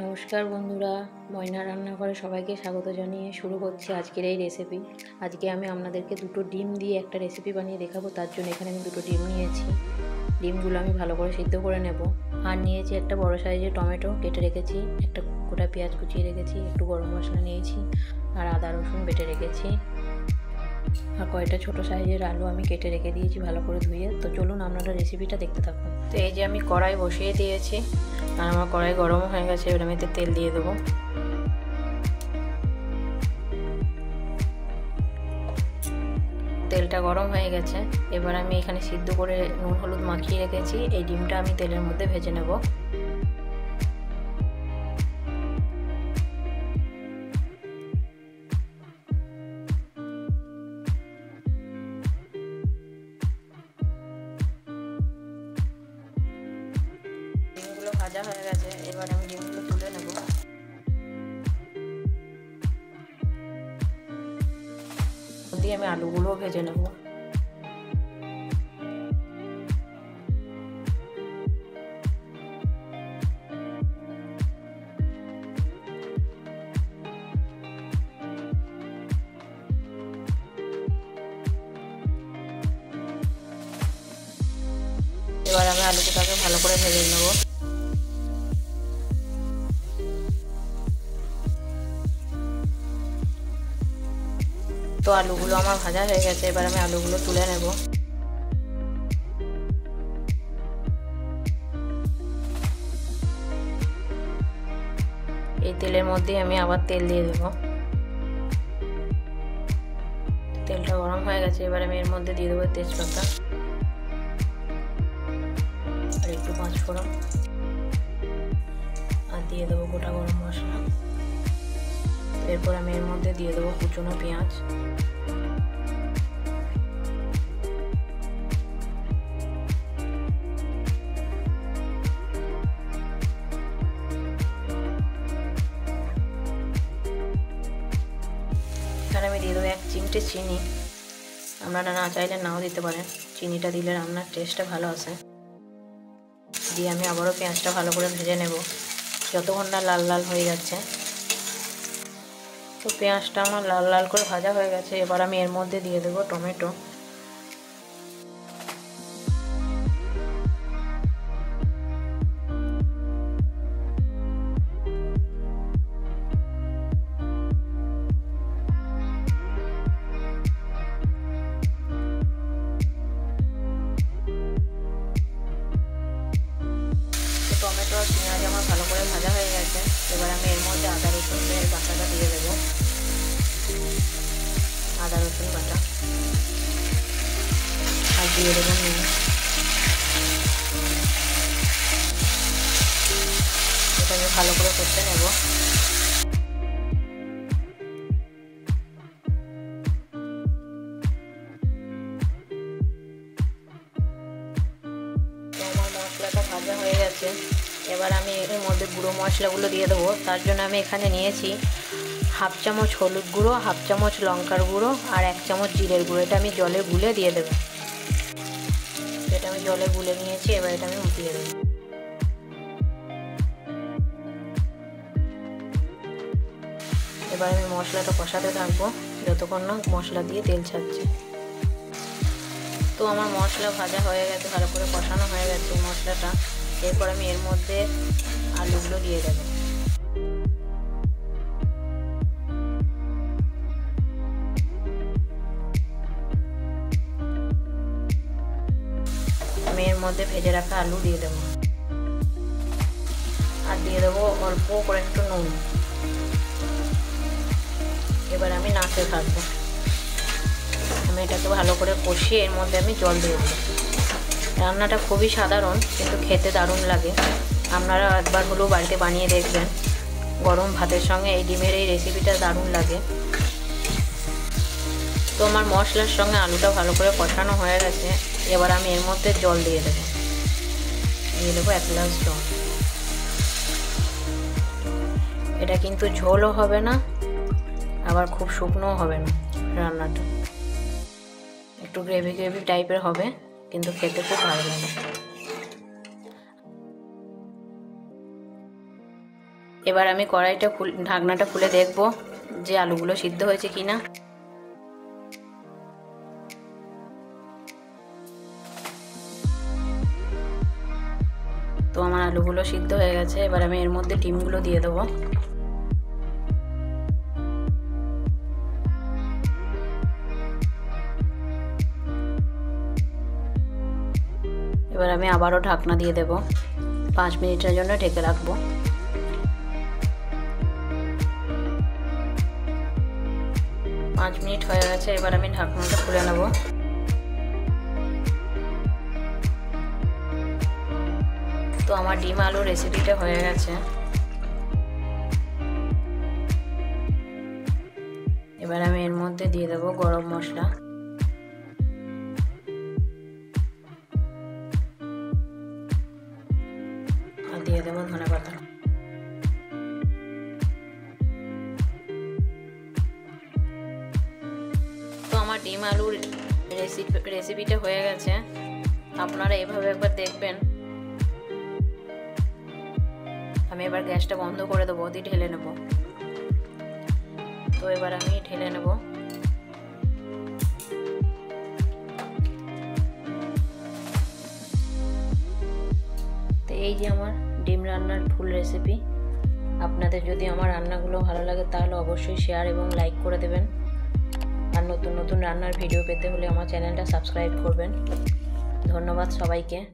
নমস্কার বন্ধুরা, ময়না রান্নাঘরে সবাইকে স্বাগত জানিয়ে শুরু করছি আজকের এই রেসিপি। আজকে আমি আপনাদেরকে দুটো ডিম দিয়ে একটা রেসিপি বানিয়ে দেখাবো। তার জন্য এখানে আমি দুটো ডিম নিয়েছি। ডিমগুলো আমি ভালো করে সিদ্ধ করে নেব। আর নিয়েছি একটা বড় সাইজের টমেটো কেটে রেখেছি, একটা গোটা পেঁয়াজ কুচিয়ে রেখেছি, একটু গরম মশলা নিয়েছি, আর আদা রসুন বেটে রেখেছি, আর কয়েকটা ছোটো সাইজের আলু আমি কেটে রেখে দিয়েছি ভালো করে ধুয়ে। তো চলুন আপনারা রেসিপিটা দেখতে থাকুন। তো এই যে আমি কড়াই বসিয়ে দিয়েছি, আর আমার কড়াই গরম হয়ে গেছে। এবার আমি এতে তেল দিয়ে দেবো। তেলটা গরম হয়ে গেছে। এবার আমি এখানে সিদ্ধ করে নুন হলুদ মাখিয়ে রেখেছি এই ডিমটা আমি তেলের মধ্যে ভেজে নেব। ডিমগুলো ভাজা হয়ে গেছে, এবার আমি ডিমগুলো তুলে নেব। দিয়ে আমি আলুগুলোও ভেজে নেব। এবার আমি আলুটাকে ভালো করে ভেজে নেব। তো আলুগুলো আমার ভাজা হয়ে গেছে, এবার আমি আলুগুলো তুলে নেব। এই তেলের মধ্যে আমি আবার তেল দিয়ে দেব। তেলটা গরম হয়ে গেছে, এবার আমি এর মধ্যে দিয়ে দেবো তেজপাতা আর একটু পাঁচফোড়ন, আর দিয়ে দেবো গোটা গরম মশলা। এরপর আমি এর মধ্যে দিয়ে দেবো কুচনো পেঁয়াজ, এখানে আমি দিয়ে দেবো 1 চিমটে চিনি। আপনারা না চাইলে নাও দিতে পারেন, চিনিটা দিলে রান্নার টেস্টটা ভালো আসে। দিয়ে আমি আবারও পেঁয়াজটা ভালো করে ভেজে নেব যতক্ষণ না লাল লাল হয়ে যাচ্ছে। তো পেঁয়াজটা আমার লাল লাল করে ভাজা হয়ে গেছে, এবার আমি এর মধ্যে দিয়ে দেবো টমেটো। টমেটো আর পেঁয়াজ আমার ভালো করে ভাজা হয়ে গেছে, এবার আমি এর মধ্যে আদা রসুনের বাটাটা দিয়ে দেবো। আদা রসুন বাটা আর দিয়ে দেবো নুন। এটা আমি ভালো করে কষে নেব। আমার মশলাটা ভাজা হয়ে গেছে, এবার আমি এর মধ্যে গুঁড়ো মশলাগুলো দিয়ে দেবো। তার জন্য আমি এখানে নিয়েছি 1/2 চামচ হলুদ গুঁড়ো, 1/2 চামচ লঙ্কার গুঁড়ো আর 1 চামচ জিরের গুঁড়ো। এটা আমি জলে গুলে দিয়ে দেবো। এটা আমি জলে গুলে নিয়েছি, এবার এটা আমি দিয়ে দেবো। এবার আমি মশলাটা কষাতে থাকবো যতক্ষণ না মশলা দিয়ে তেল ছাড়ছে। তো আমার মশলা ভাজা হয়ে গেছে, ভালো করে কষানো হয়ে গেছে মশলাটা। এরপর আমি এর মধ্যে আলুগুলো দিয়ে দেবো। আমি এর মধ্যে ভেজে রাখা আলু দিয়ে দেবো, আর দিয়ে দেবো অল্প করে একটু নুন। এবার আমি নাড়তে থাকবো। আমি এটাকে ভালো করে কষিয়ে এর মধ্যে আমি জল দিয়ে দেবো। রান্নাটা খুবই সাধারণ, কিন্তু খেতে দারুণ লাগে। আপনারা একবার হলেও বাড়িতে বানিয়ে দেখবেন। গরম ভাতের সঙ্গে এই ডিমের এই রেসিপিটা দারুণ লাগে। তো আমার মশলার সঙ্গে আলুটা ভালো করে কষানো হয়ে গেছে, এবার আমি এর মধ্যে জল দিয়ে দেবো। 1 গ্লাস জল। এটা কিন্তু ঝোলও হবে না, আবার খুব শুকনোও হবে না। রান্নাটা একটু গ্রেভি গ্রেভি টাইপের হবে, কিন্তু খেতে খুব ভালো লাগে। এবার আমি কড়াইটা ঢাকনাটা খুলে দেখব যে আলুগুলো সিদ্ধ হয়েছে কিনা। তো আমার আলুগুলো সিদ্ধ হয়ে গেছে। এবার আমি এর মধ্যে ডিমগুলো দিয়ে দেবো। এবার আমি আবারও ঢাকনা দিয়ে দেব, 5 মিনিটের জন্য ঢেকে রাখবো। পাঁচ মিনিট হয়ে গেছে। এবার আমি ঢাকনাটা খুলে নেব। তো আমার ডিম আলু রেসিপিটা হয়ে গেছে। এবার আমি এর মধ্যে দিয়ে দেব গরম মশলা, আর দিয়ে দেবো ধনেপাতা। তো আমার ডিম আলুর রেসিপিটা হয়ে গেছে। আপনারা এভাবে একবার দেখবেন। আমি এবার গ্যাসটা বন্ধ করে দেবো, দিয়ে ঢেলে নেব। তো এবার আমি ঢেলে নেব। তো এই যে আমার ডিম রান্নার ফুল রেসিপি। আপনাদের যদি আমার রান্নাগুলো ভালো লাগে তাহলে অবশ্যই শেয়ার এবং লাইক করে দেবেন। আর নতুন নতুন রান্নার ভিডিও পেতে হলে আমার চ্যানেলটা সাবস্ক্রাইব করবেন। ধন্যবাদ সবাইকে।